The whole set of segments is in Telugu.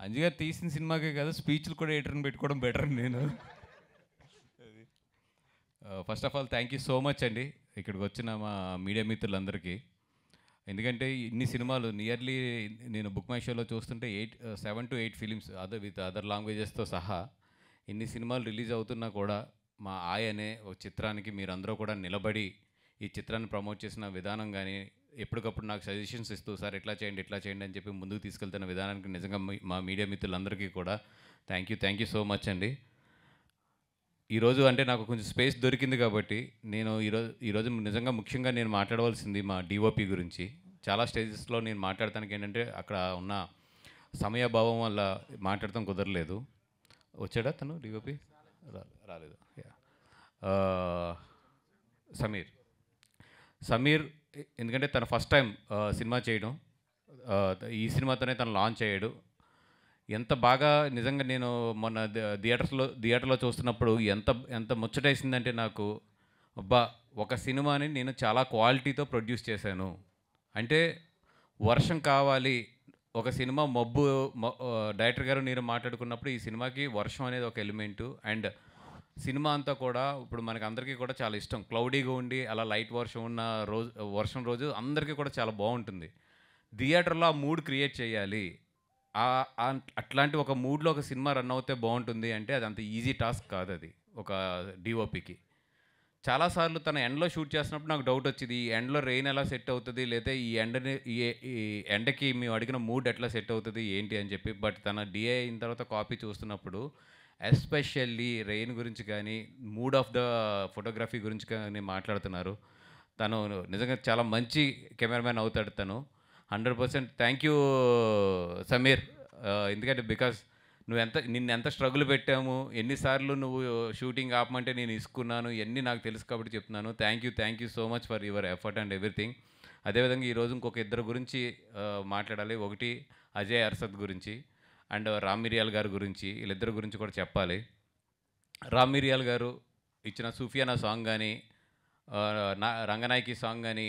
అంజు గారు తీసిన సినిమాకే కాదు, స్పీచ్లు కూడా ఎడిటర్ని పెట్టుకోవడం బెటర్ నేను. First of all thank you so much అండి ఇక్కడికి వచ్చిన మా మీడియా మిత్రులందరికీ. ఎందుకంటే ఇన్ని సినిమాలు నియర్లీ నేను బుక్ మై షోలో చూస్తుంటే 7 to 8 ఫిలిమ్స్ విత్ అదర్ లాంగ్వేజెస్తో సహా ఇన్ని సినిమాలు రిలీజ్ అవుతున్నా కూడా మా అనే ఒక చిత్రానికి మీరందరూ కూడా నిలబడి ఈ చిత్రాన్ని ప్రమోట్ చేసిన విధానం కానీ, ఎప్పటికప్పుడు నాకు సజెషన్స్ ఇస్తూ సార్ ఇట్లా చేయండి అని చెప్పి ముందుకు తీసుకెళ్తున్న విధానానికి నిజంగా మా మీడియా మిత్రులందరికీ కూడా థ్యాంక్ యూ సో మచ్ అండి. ఈరోజు అంటే నాకు కొంచెం స్పేస్ దొరికింది కాబట్టి నేను ఈరోజు నిజంగా ముఖ్యంగా నేను మాట్లాడవలసింది మా డిఓపి గురించి. చాలా స్టేజెస్లో నేను మాట్లాడటానికి ఏంటంటే అక్కడ ఉన్న సమయభావం వల్ల మాట్లాడటం కుదరలేదు. వచ్చాడా తను డిఓపి? రాలేదు. సమీర్ ఎందుకంటే తన ఫస్ట్ టైం సినిమా చేయడం, ఈ సినిమాతోనే తను లాంచ్ అయ్యాడు. ఎంత బాగా నిజంగా నేను మొన్న థియేటర్లో చూస్తున్నప్పుడు ఎంత ముచ్చటేసిందంటే నాకు, అబ్బా ఒక సినిమాని నేను చాలా క్వాలిటీతో ప్రొడ్యూస్ చేశాను. అంటే వర్షం కావాలి, ఒక సినిమా డైరెక్టర్ గారు నేను మాట్లాడుకున్నప్పుడు ఈ సినిమాకి వర్షం అనేది ఒక ఎలిమెంటు. అండ్ సినిమా అంతా కూడా ఇప్పుడు మనకి అందరికీ కూడా చాలా ఇష్టం, క్లౌడీగా ఉండి అలా లైట్ వర్షం ఉన్న వర్షం రోజు అందరికీ కూడా చాలా బాగుంటుంది. థియేటర్లో ఆ మూడ్ క్రియేట్ చేయాలి. అట్లాంటి ఒక మూడ్లో ఒక సినిమా రన్ అవుతే బాగుంటుంది అంటే అది అంత ఈజీ టాస్క్ కాదు అది ఒక డిఓపికి. చాలాసార్లు తన ఎండ్లో షూట్ చేస్తున్నప్పుడు నాకు డౌట్ వచ్చింది, ఈ ఎండ్లో రెయిన్ ఎలా సెట్ అవుతుంది, లేదా ఈ ఎండకి మేము అడిగిన మూడ్ ఎట్లా సెట్ అవుతుంది ఏంటి అని చెప్పి. బట్ తన డిఏ అయిన తర్వాత కాపీ చూస్తున్నప్పుడు ఎస్పెషల్లీ రెయిన్ గురించి కానీ, మూడ్ ఆఫ్ ద ఫోటోగ్రఫీ గురించి కానీ మాట్లాడుతున్నారు. తను నిజంగా చాలా మంచి కెమెరామ్యాన్ అవుతాడు తను. 100% థ్యాంక్ యూ సమీర్. ఎందుకంటే బికాస్ నిన్ను ఎంత స్ట్రగుల్ పెట్టాము, ఎన్నిసార్లు నువ్వు షూటింగ్ ఆపమంటే నేను ఇసుకున్నాను, ఇవన్నీ నాకు తెలుసు కాబట్టి చెప్తున్నాను. Thank you so much for your effort and everything. అదేవిధంగా ఈరోజు ఇంకొక ఇద్దరు గురించి మాట్లాడాలి. ఒకటి అజయ్ అర్సద్ గురించి అండ్ రామ్ మిరియాల్ గారి గురించి, వీళ్ళిద్దరి గురించి కూడా చెప్పాలి. రామ్ మిరియాల్ గారు ఇచ్చిన సూఫియానా సాంగ్ కానీ, రంగనాయకి సాంగ్ కానీ,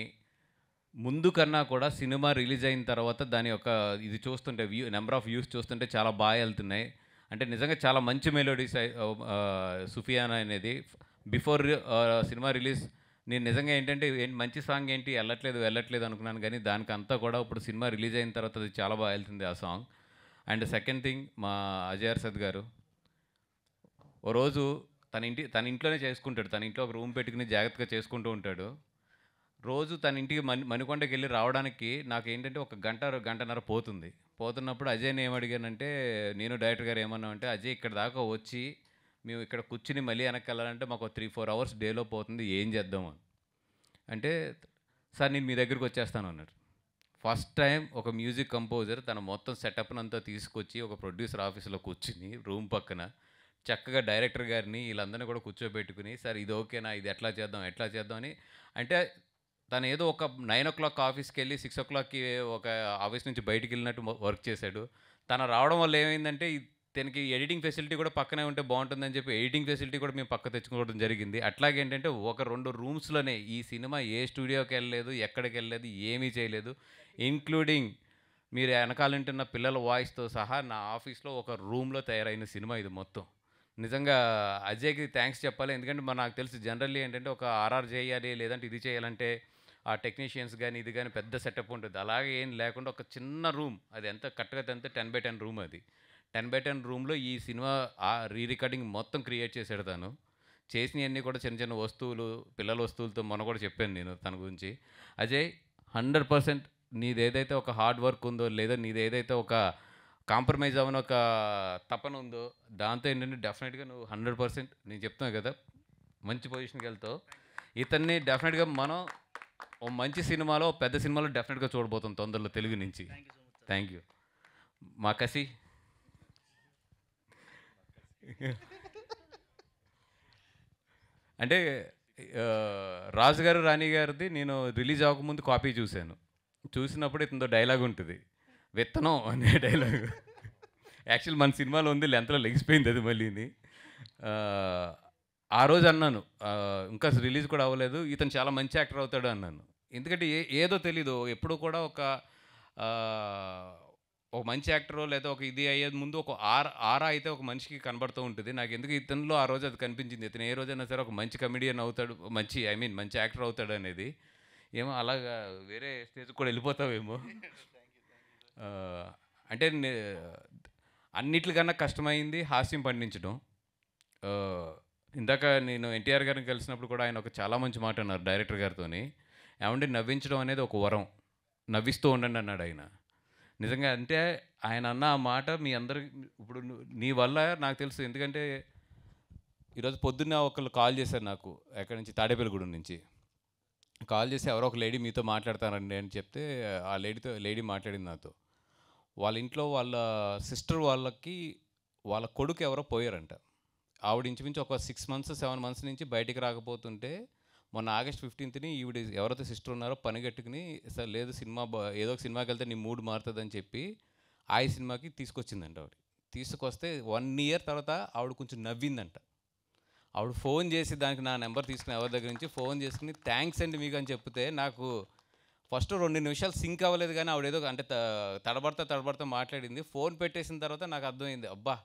ముందు కన్నా కూడా సినిమా రిలీజ్ అయిన తర్వాత దాని యొక్క ఇది చూస్తుంటే నెంబర్ ఆఫ్ వ్యూస్ చూస్తుంటే చాలా బాగా వెళ్తున్నాయి. అంటే నిజంగా చాలా మంచి మెలోడీస్ సుఫియానా అనేది. బిఫోర్ సినిమా రిలీజ్ నేను నిజంగా ఏంటంటే మంచి సాంగ్ ఏంటి వెళ్ళట్లేదు అనుకున్నాను, కానీ దానికంతా కూడా ఇప్పుడు సినిమా రిలీజ్ అయిన తర్వాత అది చాలా బాగా వెళ్తుంది ఆ సాంగ్. అండ్ సెకండ్ థింగ్, మా అజయ్ అర్సద్ గారు ఓ రోజు తన ఇంట్లోనే చేసుకుంటాడు. తన ఇంట్లో ఒక రూమ్ పెట్టుకుని జాగ్రత్తగా చేసుకుంటూ ఉంటాడు. రోజు తన ఇంటికి మణికొండకి వెళ్ళి రావడానికి నాకు ఏంటంటే ఒక గంటన్నర పోతున్నప్పుడు అజయ్ని ఏమడిగానంటే, నేను డైరెక్టర్ గారు ఏమన్నామంటే, అజయ్ ఇక్కడ దాకా వచ్చి మేము ఇక్కడ కూర్చుని మళ్ళీ వెనక్కి వెళ్ళాలంటే మాకు 3-4 అవర్స్ డేలో పోతుంది, ఏం చేద్దాము అంటే, సార్ నేను మీ దగ్గరికి వచ్చేస్తాను అన్నాడు. ఫస్ట్ టైం ఒక మ్యూజిక్ కంపోజర్ తన మొత్తం సెటప్నంతా తీసుకొచ్చి ఒక ప్రొడ్యూసర్ ఆఫీస్లో కూర్చుని రూమ్ పక్కన చక్కగా డైరెక్టర్ గారిని వీళ్ళందరినీ కూడా కూర్చోబెట్టుకుని, సార్ ఇది ఓకేనా, ఇది ఎట్లా చేద్దాం అని. అంటే తను ఏదో ఒక 9 o'clock ఆఫీస్కి వెళ్ళి 6 o'clockకి ఒక ఆఫీస్ నుంచి బయటికి వెళ్ళినట్టు వర్క్ చేశాడు. తను రావడం వల్ల ఏమైందంటే తనకి ఎడిటింగ్ ఫెసిలిటీ కూడా పక్కనే ఉంటే బాగుంటుందని చెప్పి ఎడిటింగ్ ఫెసిలిటీ కూడా మేము పక్క తెచ్చుకోవడం జరిగింది. అట్లాగేంటంటే 1-2 రూమ్స్లోనే ఈ సినిమా ఏ స్టూడియోకి వెళ్ళలేదు, ఎక్కడికి వెళ్ళలేదు, ఏమీ చేయలేదు. ఇంక్లూడింగ్ మీరు వెనకాలంటున్న పిల్లల వాయిస్తో సహా నా ఆఫీస్లో ఒక రూమ్లో తయారైన సినిమా ఇది మొత్తం. నిజంగా అజయ్కి థ్యాంక్స్ చెప్పాలి. ఎందుకంటే నాకు తెలుసు జనరల్లీ ఏంటంటే ఒక ఆర్ఆర్ చేయాలి లేదంటే ఇది చేయాలంటే ఆ టెక్నీషియన్స్ కానీ ఇది కానీ పెద్ద సెటప్ ఉంటుంది. అలాగే ఏం లేకుండా ఒక చిన్న రూమ్, అది ఎంత కరెక్ట్గా అంతే 10x10 రూమ్, అది 10x10 రూమ్లో ఈ సినిమా రికార్డింగ్ మొత్తం క్రియేట్ చేశాడు తను. చేసినవన్నీ కూడా చిన్న వస్తువులు, పిల్లల వస్తువులతో మొన్న కూడా చెప్పాను నేను తన గురించి. అజయ్ 100% నీదేదైతే ఒక హార్డ్ వర్క్ ఉందో, లేదా నీదేదైతే ఒక కాంప్రమైజ్ అవ్వని ఒక తపన ఉందో, దాంతో ఏంటంటే డెఫినెట్గా నువ్వు 100% నేను చెప్తున్నాను కదా మంచి పొజిషన్కి వెళ్తావు. ఇతన్ని డెఫినెట్గా మనం ఓ మంచి సినిమాలో, పెద్ద సినిమాలో డెఫినెట్గా చూడబోతాం తొందరలో తెలుగు నుంచి. Thank you. మా కసి అంటే రాజుగారు రాణి గారిది నేను రిలీజ్ అవ్వకముందు కాపీ చూసినప్పుడు ఇతనితో డైలాగ్ ఉంటుంది, విత్తనం అనే డైలాగ్. యాక్చువల్ మన సినిమాలో ఉంది, లెంత్లో లెగిసిపోయింది అది మళ్ళీని. ఆ రోజు అన్నాను, ఇంకా రిలీజ్ కూడా అవ్వలేదు, ఇతను చాలా మంచి యాక్టర్ అవుతాడు అన్నాను. ఎందుకంటే ఏదో తెలీదు, ఎప్పుడు కూడా ఒక ఒక మంచి యాక్టరో లేదా ఒక ఇది అయ్యేది ముందు ఒక ఆరా అయితే ఒక మనిషికి కనబడుతూ ఉంటుంది. నాకు ఎందుకు ఇతనిలో ఆ రోజు అది కనిపించింది. ఇతను ఏ రోజైనా సరే ఒక మంచి కమెడియన్ అవుతాడు, మంచి ఐ మీన్ మంచి యాక్టర్ అవుతాడు అనేది. ఏమో అలాగా వేరే స్టేజ్కి కూడా వెళ్ళిపోతావేమో. అంటే అన్నిట్లకన్నా కష్టమైంది హాస్యం పండించడం. ఇందాక నేను ఎన్టీఆర్ గారిని కలిసినప్పుడు కూడా ఆయన ఒక చాలా మంచి మాట అన్నారు డైరెక్టర్ గారితోని. ఏమంటే నవ్వించడం అనేది ఒక వరం, నవ్విస్తూ ఉండండి అన్నాడు ఆయన. నిజంగా అంటే ఆయన అన్న ఆ మాట మీ అందరికి ఇప్పుడు నీ వల్ల నాకు తెలుసు. ఎందుకంటే ఈరోజు పొద్దున్న ఒకళ్ళు కాల్ చేశారు నాకు, ఎక్కడి నుంచి, తాడేపల్లిగూడెం నుంచి. కాల్ చేసి ఎవరో ఒక లేడీ మీతో మాట్లాడతారండి అని చెప్తే ఆ లేడీ మాట్లాడింది నాతో. వాళ్ళ ఇంట్లో వాళ్ళ సిస్టర్ వాళ్ళకి వాళ్ళ కొడుకు ఎవరో పోయారంట. ఆవిడ ఇంచుమించు ఒక 6 మంత్స్ 7 మంత్స్ నుంచి బయటికి రాకపోతుంటే మొన్న ఆగస్ట్ 15ని ఈవిడ ఎవరైతే సిస్టర్ ఉన్నారో పని కట్టుకుని సార్ లేదు ఏదో ఒక సినిమాకి వెళ్తే నీ మూడ్ మారుతుందని చెప్పి ఆ సినిమాకి తీసుకొచ్చిందంట. ఆవిడ తీసుకొస్తే 1 ఇయర్ తర్వాత ఆవిడ కొంచెం నవ్విందంట. ఆవిడ ఫోన్ చేసి దానికి నా నెంబర్ తీసుకుని ఎవరి దగ్గర నుంచి ఫోన్ చేసుకుని థ్యాంక్స్ అండి మీకు అని చెప్తే నాకు ఫస్ట్ 2 నిమిషాలు సింక్ అవ్వలేదు. కానీ ఆవిడ ఏదో అంటే తడబడతా మాట్లాడింది. ఫోన్ పెట్టేసిన తర్వాత నాకు అర్థమైంది, అబ్బా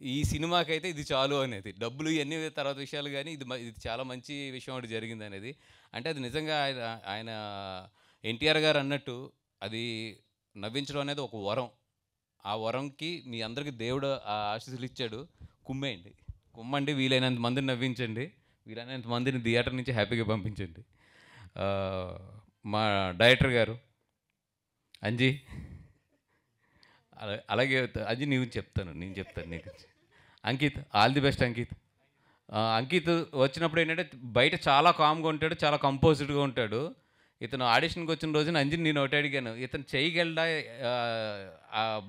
ఈ సినిమాకైతే ఇది చాలు అనేది. డబ్బులు ఇవన్నీ తర్వాత విషయాలు, కానీ ఇది చాలా మంచి విషయం ఒకటి జరిగింది అనేది. అంటే అది నిజంగా ఆయన ఎన్టీఆర్ గారు అన్నట్టు అది నవ్వించడం అనేది ఒక వరం. ఆ వరంకి మీ అందరికీ దేవుడు ఆ ఆశీస్సులు ఇచ్చాడు. కుమ్మండి, వీలైనంత మందిని నవ్వించండి, వీలైనంత మందిని థియేటర్ నుంచి హ్యాపీగా పంపించండి. మా డైరెక్టర్ గారు అంజీ, అలాగే అంజీ నేను చెప్తాను నీకు. Ankit, all the best Ankit. Ankit వచ్చినప్పుడు ఏంటంటే బయట చాలా కామ్గా ఉంటాడు, చాలా కంపోజ్డ్గా ఉంటాడు. ఇతను ఆడిషన్కి వచ్చిన రోజున అంజీని నేను ఒకటి అడిగాను, ఇతను చేయగలడా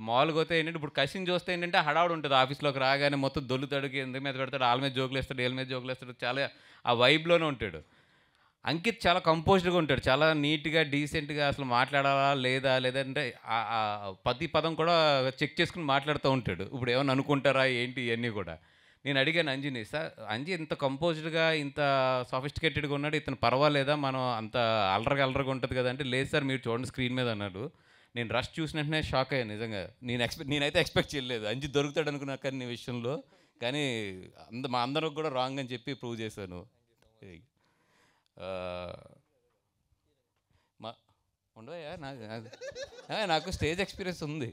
మామూలుగా అయితే ఏంటంటే ఇప్పుడు కసిని చూస్తే ఏంటంటే హడావుడు ఉంటుంది. ఆఫీస్లోకి రాగానే మొత్తం దొల్లుతాడు, ఎందుకు మీద పెడతాడు, వాళ్ళ మీద జోకులు వేస్తాడు, వీళ్ళ మీద జోకులు వేస్తాడు, చాలా ఆ వైబ్లోనే ఉంటాడు. అంకిత్ చాలా కంపోజ్డ్గా ఉంటాడు, చాలా నీట్గా డీసెంట్గా అసలు మాట్లాడాలా లేదంటే ప్రతి పదం కూడా చెక్ చేసుకుని మాట్లాడుతూ ఉంటాడు. ఇప్పుడు ఏమన్నా అనుకుంటారా ఏంటి ఇవన్నీ కూడా. నేను అడిగాను అంజీని, సార్ అంజీ ఇంత కంపోజ్డ్గా ఇంత సఫిస్టికేటెడ్గా ఉన్నాడు, ఇతను పర్వాలేదా, మనం అంత అల్లరగా ఉంటుంది కదా అంటే, లేదు సార్ మీరు చూడండి స్క్రీన్ మీద అన్నాడు. నేను రష్ చూసిన వెంటనే షాక్ అయ్యాను నిజంగా. నేనైతే ఎక్స్పెక్ట్ చేయలేదు అంజీ దొరుకుతాడు అనుకున్నా కానీ నీ విషయంలో. కానీ మా అందరికి కూడా రాంగ్ అని చెప్పి ప్రూవ్ చేశాను. మా ఉండవయ్యా, నాకు స్టేజ్ ఎక్స్పీరియన్స్ ఉంది.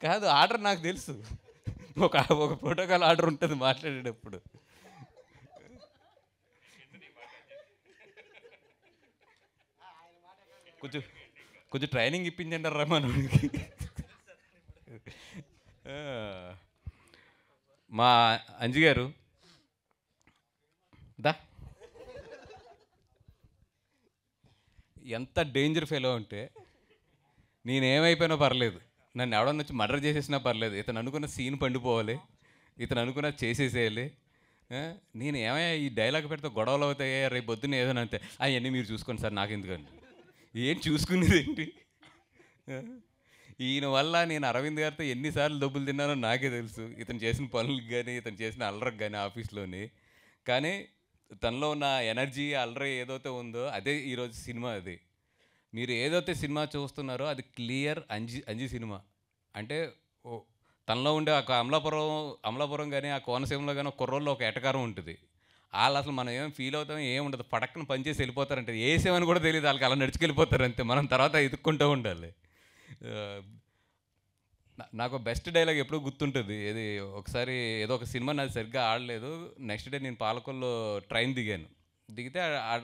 కాదు, ఆర్డర్ నాకు తెలుసు, ఒక ప్రోటోకాల్ ఆర్డర్ ఉంటుంది మాట్లాడేటప్పుడు. కొంచెం ట్రైనింగ్ ఇప్పించండి రా మనకి. మా అంజి గారు దా ఎంత డేంజర్ ఫెలో అంటే, నేనేమైపోయినా పర్లేదు, నన్ను ఎవడన్నా వచ్చి మర్డర్ చేసేసినా పర్లేదు, ఇతను అనుకున్న సీన్ పండిపోవాలి, ఇతను అనుకున్న చేసేసేయాలి. నేను ఏమయ్యా ఈ డైలాగ్ పెడితే గొడవలు అవుతాయి, రేపు పొద్దున్న ఏదైనా అంతే అవన్నీ మీరు చూసుకోండి సార్, నాకు ఎందుకండి. ఏం చూసుకునేది ఏంటి? ఈయన వల్ల నేను అరవింద్ గారితో ఎన్నిసార్లు డబ్బులు తిన్నానో నాకే తెలుసు, ఇతను చేసిన పనులకు కానీ ఇతను చేసిన అల్లరికి కానీ ఆఫీస్లోని. కానీ తనలో ఉన్న ఎనర్జీ అల్లరి ఏదైతే ఉందో అదే ఈరోజు సినిమా. అది మీరు ఏదైతే సినిమా చూస్తున్నారో అది క్లియర్ అంజీ సినిమా. అంటే తనలో ఉండే ఒక అమలాపురం కానీ ఆ కోనసీమలో కానీ ఒక కుర్రోల్లో ఒక ఎటకారం ఉంటుంది. వాళ్ళు అసలు మనం ఏం ఫీల్ అవుతాం ఏం ఉండదు, పడక్కన పనిచేసి వెళ్ళిపోతారంటే వేసేమని కూడా తెలియదు వాళ్ళకి, అలా నడుచుకెళ్ళిపోతారు అంతే. మనం తర్వాత ఎదుక్కుంటూ ఉండాలి. నాకు బెస్ట్ డైలాగ్ ఎప్పుడూ గుర్తుంటుంది. ఏది ఒకసారి ఏదో ఒక సినిమా నాది సరిగ్గా ఆడలేదు, నెక్స్ట్ డే నేను పాలకొల్లో ట్రైన్ దిగితే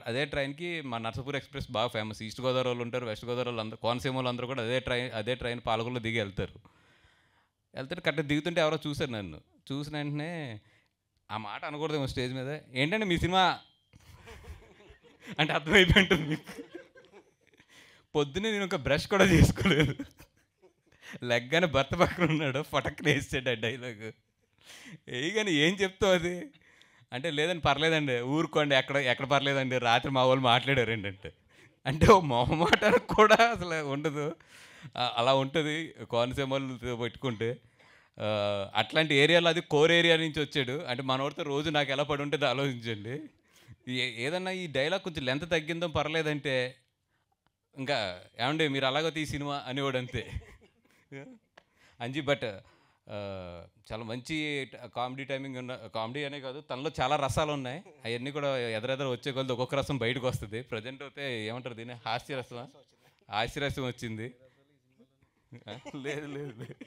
అదే ట్రైన్కి మా నర్సపూర్ ఎక్స్ప్రెస్ బాగా ఫేమస్. ఈస్ట్ గోదావరి వాళ్ళు ఉంటారు, వెస్ట్ గోదావరి వాళ్ళు అందరూ, కోనసీమ వాళ్ళు అందరూ కూడా అదే ట్రైన్ పాలకొల్లో దిగి వెళ్తారు. కరెక్ట్గా దిగుతుంటే ఎవరో చూశారు నన్ను. చూసిన వెంటనే ఆ మాట అనకూడదేమో స్టేజ్ మీద, ఏంటంటే మీ సినిమా అంటే అర్థమైపోయి ఉంటుంది మీకు. పొద్దున్నే నేను ఒక బ్రష్ కూడా చేసుకోలేదు, లెగ్గానే భర్త పక్కన ఉన్నాడు, ఫటక్ని వేసాడు ఆ డైలాగ్. కానీ ఏం చెప్తావు అది అంటే, లేదండి పర్లేదండి ఊరుకోండి, ఎక్కడ పర్లేదండి, రాత్రి మా వాళ్ళు మాట్లాడారు ఏంటంటే. అంటే ఓ మొహమాటానికి కూడా అసలు ఉండదు, అలా ఉంటుంది కోనసీమ వాళ్ళతో పెట్టుకుంటే. అట్లాంటి ఏరియాలో అది కోర్ ఏరియా నుంచి వచ్చాడు అంటే మనోడితో రోజు నాకు ఎలా పడి ఉంటుందో ఆలోచించండి. ఏదన్నా ఈ డైలాగ్ కొంచెం లెంత్ తగ్గిందో పర్లేదంటే ఇంకా ఏమండి మీరు అలాగో ఈ సినిమా అనేవాడు అంతే. అంజీ బట్ చాలా మంచి కామెడీ టైమింగ్ ఉన్న కామెడీ అనే కాదు, తనలో చాలా రసాలు ఉన్నాయి. అవన్నీ కూడా ఎదరెదర వచ్చే కొలది ఒక్కొక్క రసం బయటకు వస్తుంది. ప్రజెంట్ అయితే ఏమంటారు దీన్ని, హాస్యరసం, హాస్యరసం వచ్చింది. లేదు లేదు లేదు,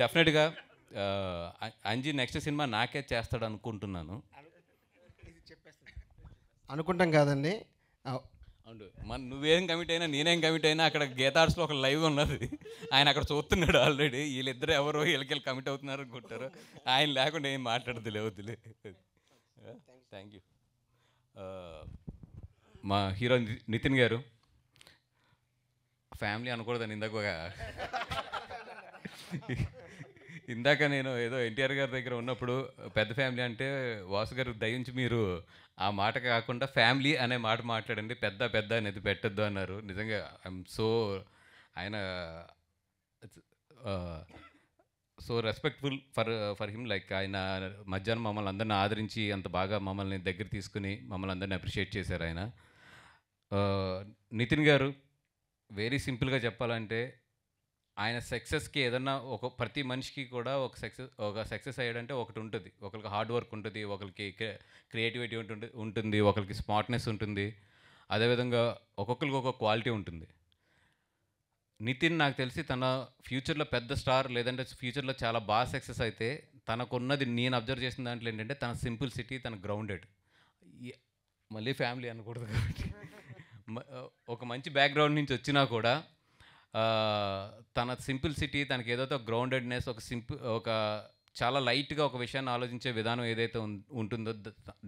డెఫినెట్గా అంజీ నెక్స్ట్ సినిమా నాకే చేస్తాడు అనుకుంటున్నాను. అనుకుంటాం కాదండి. అవును, నువ్వేం కమిట్ అయినా నేనేం కమిట్ అయినా అక్కడ గీతార్స్లో ఒక లైవ్ ఉన్నది, ఆయన అక్కడ చూస్తున్నాడు ఆల్రెడీ. వీళ్ళిద్దరు ఎవరో వీళ్ళకి కమిట్ అవుతున్నారు అనుకుంటారు. ఆయన లేకుండా ఏం మాట్లాడదులే, వద్దులే. Thank you. మా హీరో నితిన్ గారు, ఫ్యామిలీ అనకూడదని ఇందాక నేను ఏదో ఎన్టీఆర్ గారి దగ్గర ఉన్నప్పుడు పెద్ద ఫ్యామిలీ అంటే వాసు గారు దయించి మీరు ఆ మాట కాకుండా ఫ్యామిలీ అనే మాట మాట్లాడండి, పెద్ద పెద్ద అనేది పెట్టద్దు అన్నారు. నిజంగా ఐఎమ్ సో, ఆయన so respectful for him. Like ఆయన మధ్యాహ్నం మమ్మల్ని అందరిని ఆదరించి అంత బాగా మమ్మల్ని దగ్గర తీసుకుని మమ్మల్ని అందరిని అప్రిషియేట్ చేశారు ఆయన. నితిన్ గారు వెరీ సింపుల్గా చెప్పాలంటే ఆయన సక్సెస్కి ఏదన్నా ప్రతి మనిషికి కూడా ఒక సక్సెస్ అయ్యాడంటే ఒకటి ఉంటుంది. ఒకరికి హార్డ్ వర్క్ ఉంటుంది, ఒకరికి క్రియేటివిటీ ఉంటుంది, ఒకరికి స్మార్ట్నెస్ ఉంటుంది, అదేవిధంగా ఒక్కొక్కరికి ఒక్కొక్క క్వాలిటీ ఉంటుంది. నితిన్ నాకు తెలిసి తన ఫ్యూచర్లో పెద్ద స్టార్ లేదంటే ఫ్యూచర్లో చాలా బాగా సక్సెస్ అయితే తనకున్నది నేను అబ్జర్వ్ చేసిన దాంట్లో ఏంటంటే తన సింపుల్సిటీ, తన గ్రౌండెడ్. మళ్ళీ ఫ్యామిలీ అనకూడదు కాబట్టి ఒక మంచి బ్యాక్గ్రౌండ్ నుంచి వచ్చినా కూడా తన సింపుల్సిటీ, తనకి ఏదైతే గ్రౌండెడ్నెస్, ఒక చాలా లైట్గా ఒక విషయాన్ని ఆలోచించే విధానం ఏదైతే ఉంటుందో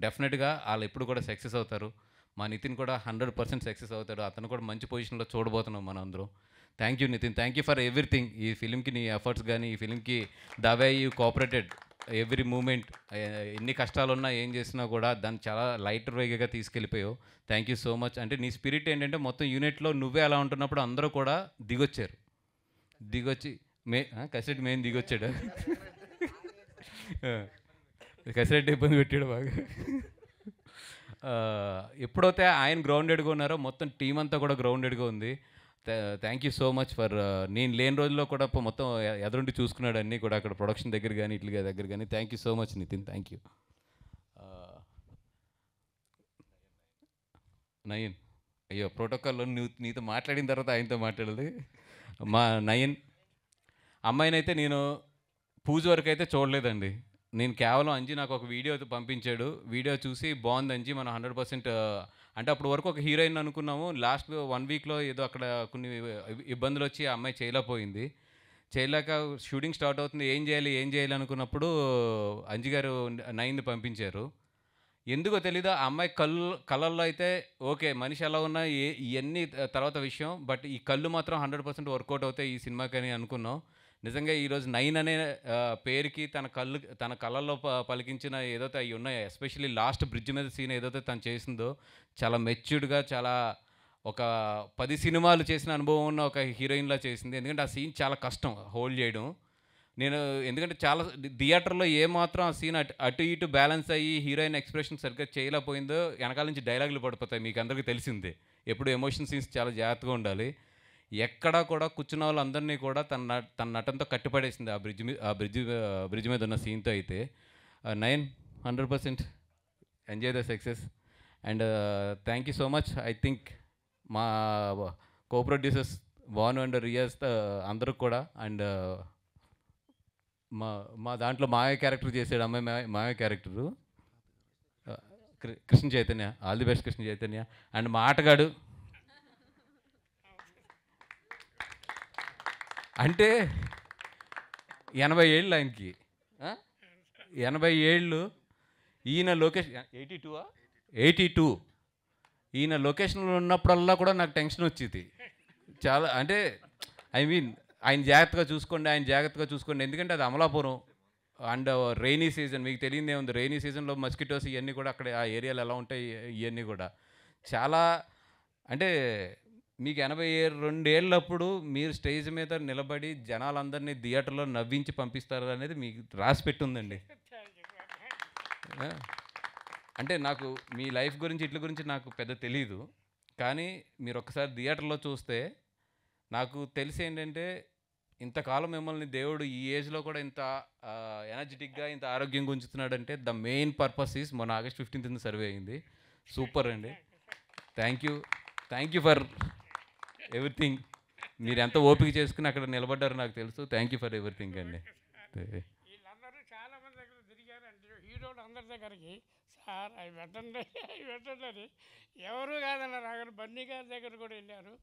డెఫినెట్గా వాళ్ళు ఎప్పుడు కూడా సక్సెస్ అవుతారు. మా నితిన్ కూడా 100% సక్సెస్ అవుతాడు. అతను కూడా మంచి పొజిషన్లో చూడబోతున్నాం మనం అందరం. Thank you Nitin, thank you for everything. ఈ ఫిలింకి నీ ఎఫర్ట్స్ కానీ, ఈ ఫిలింకి the way you cooperated every moment, ఎన్ని కష్టాలున్నా ఏం చేసినా కూడా దాన్ని చాలా లైటర్ వేగా తీసుకెళ్ళిపోయావు. Thank you so much. అంటే నీ స్పిరిట్ ఏంటంటే మొత్తం యూనిట్లో నువ్వే అలా ఉంటున్నప్పుడు అందరూ కూడా దిగొచ్చి కసిరెడ్డి మెయిన్ దిగొచ్చాడు. కసిరెడ్డి ఇబ్బంది పెట్టాడు బాగా. ఎప్పుడైతే ఆయన గ్రౌండెడ్గా ఉన్నారో మొత్తం టీం అంతా కూడా గ్రౌండెడ్గా ఉంది. Thank you so much for, నేను లేని రోజుల్లో కూడా మొత్తం ఎదురుండి చూసుకున్నాడు అన్నీ కూడా, అక్కడ ప్రొడక్షన్ దగ్గర కానీ ఇట్లా దగ్గర కానీ. Thank you so much Nitin, thank you. Nayan, అయ్యో ప్రోటోకాల్లో నీతో మాట్లాడిన తర్వాత ఆయనతో మాట్లాడదు. మా నయన్ అమ్మాయినైతే నేను పూజ వరకు అయితే చూడలేదండి. నేను కేవలం అంజీ నాకు ఒక వీడియో పంపించాడు, వీడియో చూసి బాగుంది అంజీ, మనం 100% అంటే అప్పటి వరకు ఒక హీరోయిన్ అనుకున్నాము. లాస్ట్ 1 వీక్లో ఏదో అక్కడ కొన్ని ఇబ్బందులు వచ్చి ఆ అమ్మాయి చేయలేక షూటింగ్ స్టార్ట్ అవుతుంది, ఏం చేయాలి అనుకున్నప్పుడు అంజీ గారు నైన్ది పంపించారు. ఎందుకో తెలీదు, ఆ అమ్మాయి కళ్ళల్లో అయితే ఓకే మనిషి ఎలా ఉన్నా ఇవన్నీ తర్వాత విషయం, బట్ ఈ కళ్ళు మాత్రం 100% వర్కౌట్ అవుతాయి ఈ సినిమాకని అనుకున్నాం. నిజంగా ఈరోజు 9 అనే పేరుకి తన కళ్ళల్లో పలికించిన ఏదైతే అవి ఉన్నాయో, ఎస్పెషల్లీ లాస్ట్ బ్రిడ్జ్ మీద సీన్ ఏదైతే తను చేసిందో చాలా మెచ్యూర్డ్గా, చాలా ఒక 10 సినిమాలు చేసిన అనుభవం ఉన్న ఒక హీరోయిన్లా చేసింది. ఎందుకంటే ఆ సీన్ చాలా కష్టం హోల్డ్ చేయడం. ఎందుకంటే చాలా థియేటర్లో ఏమాత్రం ఆ సీన్ అటు ఇటు బ్యాలెన్స్ అయ్యి హీరోయిన్ ఎక్స్ప్రెషన్ సరిగ్గా చేయలేకపోయిందో వెనకాల నుంచి డైలాగులు పడిపోతాయి, మీకు అందరికీ తెలిసిందే. ఎప్పుడు ఎమోషన్ సీన్స్ చాలా జాగ్రత్తగా ఉండాలి. ఎక్కడా కూడా కూర్చున్న వాళ్ళందరినీ కూడా తన నటనతో కట్టిపడేసింది ఆ బ్రిడ్జ్ మీద ఉన్న సీన్తో. అయితే 9 100% enjoy the success and thank you so much. I think మా co producers Vanu and Riyaz అందరూ కూడా, అండ్ మా దాంట్లో మాయ క్యారెక్టర్ చేసాడు అమ్మాయి, Maya character Krishna Chaitanya, all the best Krishna Chaitanya. And మా ఆటగాడు అంటే 80 ఏళ్ళు ఆయనకి, 80 ఏళ్ళు. ఈయన లొకేషన్ 82 ఈయన లొకేషన్లో ఉన్నప్పుడల్లా కూడా నాకు టెన్షన్ వచ్చేది చాలా. అంటే ఐ మీన్ ఆయన జాగ్రత్తగా చూసుకోండి, ఎందుకంటే అది అమలాపురం అండ్ రైనీ సీజన్, మీకు తెలియదే ఉంది, రైనీ సీజన్లో మస్కిటోస్ ఇవన్నీ కూడా అక్కడ ఆ ఏరియాలో ఎలా ఉంటాయి ఇవన్నీ కూడా చాలా. అంటే మీకు 82 ఏళ్ళప్పుడు మీరు స్టేజ్ మీద నిలబడి జనాలందరినీ థియేటర్లో నవ్వించి పంపిస్తారు అనేది మీకు రాసి పెట్టుందండి. అంటే నాకు మీ లైఫ్ గురించి నాకు పెద్ద తెలీదు, కానీ మీరు ఒకసారి థియేటర్లో చూస్తే నాకు తెలిసి ఏంటంటే ఇంతకాలం మిమ్మల్ని దేవుడు ఈ ఏజ్లో కూడా ఇంత ఎనర్జెటిక్గా ఇంత ఆరోగ్యంగా ఉంచుతున్నాడంటే ద మెయిన్ పర్పస్ ఈస్ మొన్న ఆగస్ట్ 15th సర్వే అయింది. సూపర్ అండి. Thank you for everything. మీరు ఎంత ఓపిక చేసుకుని అక్కడ నిలబడ్డారో నాకు తెలుసు. థ్యాంక్ యూ ఫర్ ఎవ్రీథింగ్ అండి. వీళ్ళందరూ చాలా మంది దగ్గర తిరిగారండి, హీరోలు అందరి దగ్గరికి. సార్ అవి పెట్టండి అవి పెట్టండి అని ఎవరు కాదన్నారు. అక్కడ బన్నీ గారి దగ్గర కూడా వెళ్ళారు,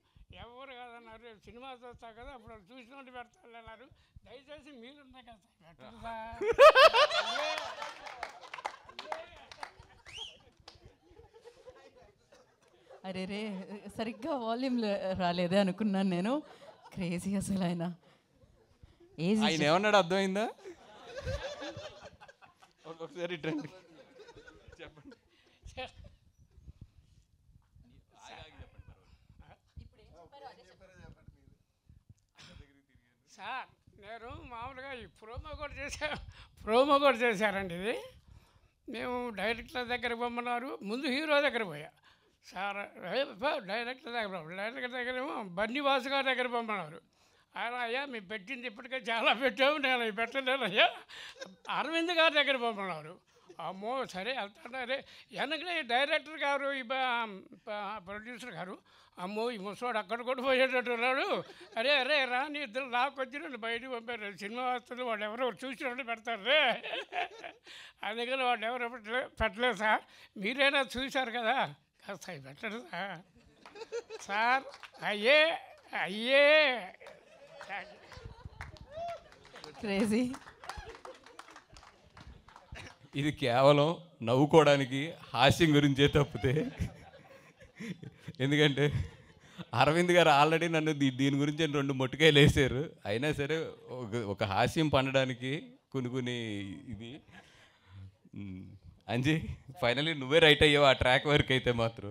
ఎవరు కాదన్నారు. సినిమా చూస్తా కదా అప్పుడు వాళ్ళు చూసినట్టు పెడతాను అన్నారు. దయచేసి మీరున్నా కదా సార్ పెట్టండి సార్. అరే రే సరిగ్గా వాల్యూమ్ రాలేదే అనుకున్నాను నేను. క్రేజీ అసలు ఆయన ఆయన ఏమన్నాడు అర్థమైందా? ఒకసారి రండి చెప్పండి. సార్ నేను మామూలుగా ఈ ప్రోమో కూడా చేశారండి. ఇది మేము డైరెక్టర్ దగ్గర పొమ్మన్నారు, ముందు హీరో దగ్గర పోయా. సార్ డైరెక్టర్ దగ్గరేమో బన్నీవాసు గారి దగ్గర పొమ్మన్నారు. ఆయన అయ్యా మీరు పెట్టింది ఇప్పటికే చాలా పెట్టాము, నేను పెట్టలేను అయ్యా. అరవింద్ గారి దగ్గర పొమ్మన్నారు. అమ్మో సరే వెళ్తాను. అరే వెనకనే డైరెక్టర్ గారు ఈ ప్రొడ్యూసర్ గారు, అమ్మో ఈ ముసవాడు అక్కడ కూడా పోయేటట్టు ఉన్నాడు. అరే అరే రాని ఇద్దరు లాక్కొచ్చి నన్ను బయటకు పంపారు. సినిమా వస్తుంది, వాళ్ళు ఎవరో చూసినట్టు పెడతారు రే. అందుకని వాళ్ళు ఎవరు పెట్టలేదు సార్. మీరైనా చూశారు కదా, కాస్త అవి పెట్టండి సార్. సార్ అయ్యే క్రేజీ. ఇది కేవలం నవ్వుకోవడానికి హాస్యం గురించే తప్పితే, ఎందుకంటే అరవింద్ గారు ఆల్రెడీ నన్ను దీని గురించి 2 మొట్టికాయలు వేసారు. అయినా సరే ఒక హాస్యం పండడానికి కొన్ని ఇది అంజీ ఫైనలీ నువ్వే రైట్ అయ్యావు ఆ ట్రాక్ వరకు అయితే మాత్రం.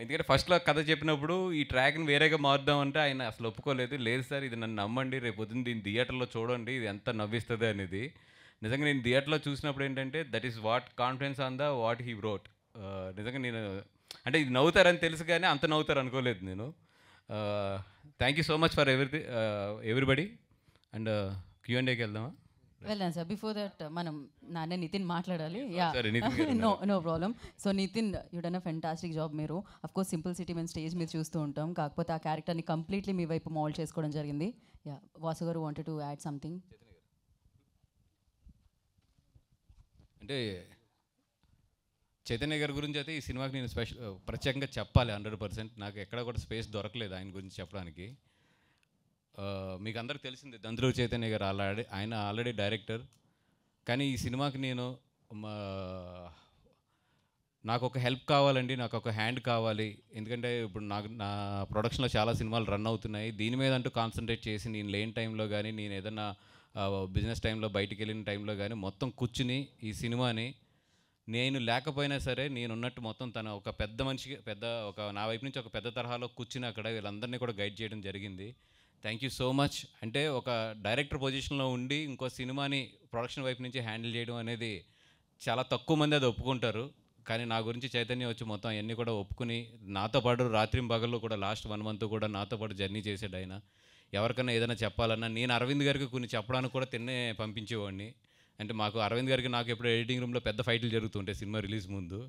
ఎందుకంటే ఫస్ట్లో కథ చెప్పినప్పుడు ఈ ట్రాక్ని వేరేగా మారుద్దామంటే ఆయన అసలు ఒప్పుకోలేదు. లేదు సార్ ఇది నన్ను నమ్మండి, రేపు పొద్దున్న దీన్ని థియేటర్లో చూడండి, ఇది ఎంత నవ్విస్తుంది అనేది. నిజంగా నేను థియేటర్లో చూసినప్పుడు ఏంటంటే that is what confidence on the what he wrote. నిజంగా నేను అంటే ఇది నవ్వుతారని తెలుసు కానీ అంత నవ్వుతారు అనుకోలేదు నేను. Thank you so much for everybody. And Q&Aకి వెళ్దామా? వెళ్దాం సార్. బిఫోర్ దట్ మనం నాన్న నితిన్ మాట్లాడాలి. యా సరే, నితిన్ గారు no problem. So Nitin you done a fantastic job. మీరు అఫ్కోర్స్ సింపుల్ సిటీ మేము స్టేజ్ మీద చూస్తూ ఉంటాం, కాకపోతే ఆ క్యారెక్టర్ని కంప్లీట్లీ మీ వైపు మౌల్డ్ చేసుకోవడం జరిగింది. యా వాసు గారు వాంటెడ్ టు యాడ్ సంథింగ్. అంటే చైతన్య గారి గురించి అయితే ఈ సినిమాకి నేను ప్రత్యేకంగా చెప్పాలి 100%. నాకు ఎక్కడ కూడా స్పేస్ దొరకలేదు ఆయన గురించి చెప్పడానికి. మీకు అందరికి తెలిసిందే దంద్రు చైతన్య గారు ఆయన ఆల్రెడీ డైరెక్టర్. కానీ ఈ సినిమాకి నేను నాకు ఒక హెల్ప్ కావాలండి, నాకు ఒక హ్యాండ్ కావాలి. ఎందుకంటే ఇప్పుడు నా ప్రొడక్షన్లో చాలా సినిమాలు రన్ అవుతున్నాయి. దీని మీద అంటూ కాన్సన్ట్రేట్ చేసి నేను లేని టైంలో కానీ, నేను ఏదన్నా బిజినెస్ టైంలో బయటికి వెళ్ళిన టైంలో కానీ మొత్తం కూర్చుని ఈ సినిమాని నేను లేకపోయినా సరే నేనున్నట్టు మొత్తం తన ఒక పెద్ద మనిషికి నా వైపు నుంచి ఒక పెద్ద తరహాలో కూర్చుని అక్కడ వీళ్ళందరినీ కూడా గైడ్ చేయడం జరిగింది. Thank you so much. అంటే ఒక డైరెక్టర్ పొజిషన్లో ఉండి ఇంకో సినిమాని ప్రొడక్షన్ వైపు నుంచి హ్యాండిల్ చేయడం అనేది చాలా తక్కువ మంది అది ఒప్పుకుంటారు. కానీ నా గురించి చైతన్య వచ్చి మొత్తం అవన్నీ కూడా ఒప్పుకుని నాతో పాటు రాత్రింబగళ్ళు కూడా లాస్ట్ 1 month కూడా నాతో పాటు జర్నీ చేసాడు ఆయన. ఎవరికైనా ఏదైనా చెప్పాలన్నా నేను అరవింద్ గారికి కొన్ని చెప్పడానికి కూడా పంపించేవాడిని. అంటే మాకు అరవింద్ గారికి నాకు ఎప్పుడు ఎడిటింగ్ రూమ్లో పెద్ద ఫైట్లు జరుగుతుంటాయి సినిమా రిలీజ్ ముందు.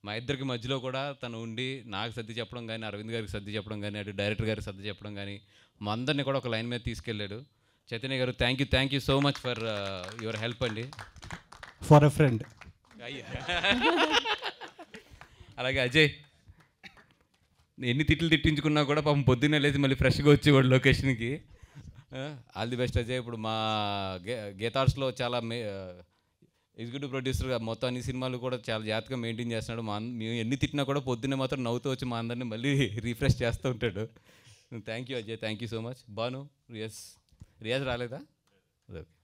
మా ఇద్దరికి మధ్యలో కూడా తను ఉండి నాకు సర్ది చెప్పడం కానీ, అరవింద్ గారికి సర్ది చెప్పడం కానీ, అటు డైరెక్టర్ గారికి సర్ది చెప్పడం కానీ, మా అందరినీ కూడా ఒక లైన్ మీద తీసుకెళ్ళాడు. చైతన్య గారు thank you so much for your help అండి. For a friend. అలాగే అజయ్ ఎన్ని తిట్లు తిట్టించుకున్నా కూడా పాపం పొద్దున్నే లేచి మళ్ళీ ఫ్రెష్గా వచ్చేవాడు లొకేషన్కి. All the best Ajay. ఇప్పుడు మా గీతార్స్లో చాలా ఎగ్జిక్యూటివ్ ప్రొడ్యూసర్గా మొత్తం అన్ని సినిమాలు కూడా చాలా జాగ్రత్తగా మెయింటైన్ చేస్తున్నాడు. మేము ఎన్ని తిట్టినా కూడా పొద్దున్నే మాత్రం నవ్వుతూ వచ్చి మా అందరినీ మళ్ళీ రీఫ్రెష్ చేస్తూ ఉంటాడు. Thank you Ajay, thank you so much. Banu Riyaz రాలేదా? ఓకే.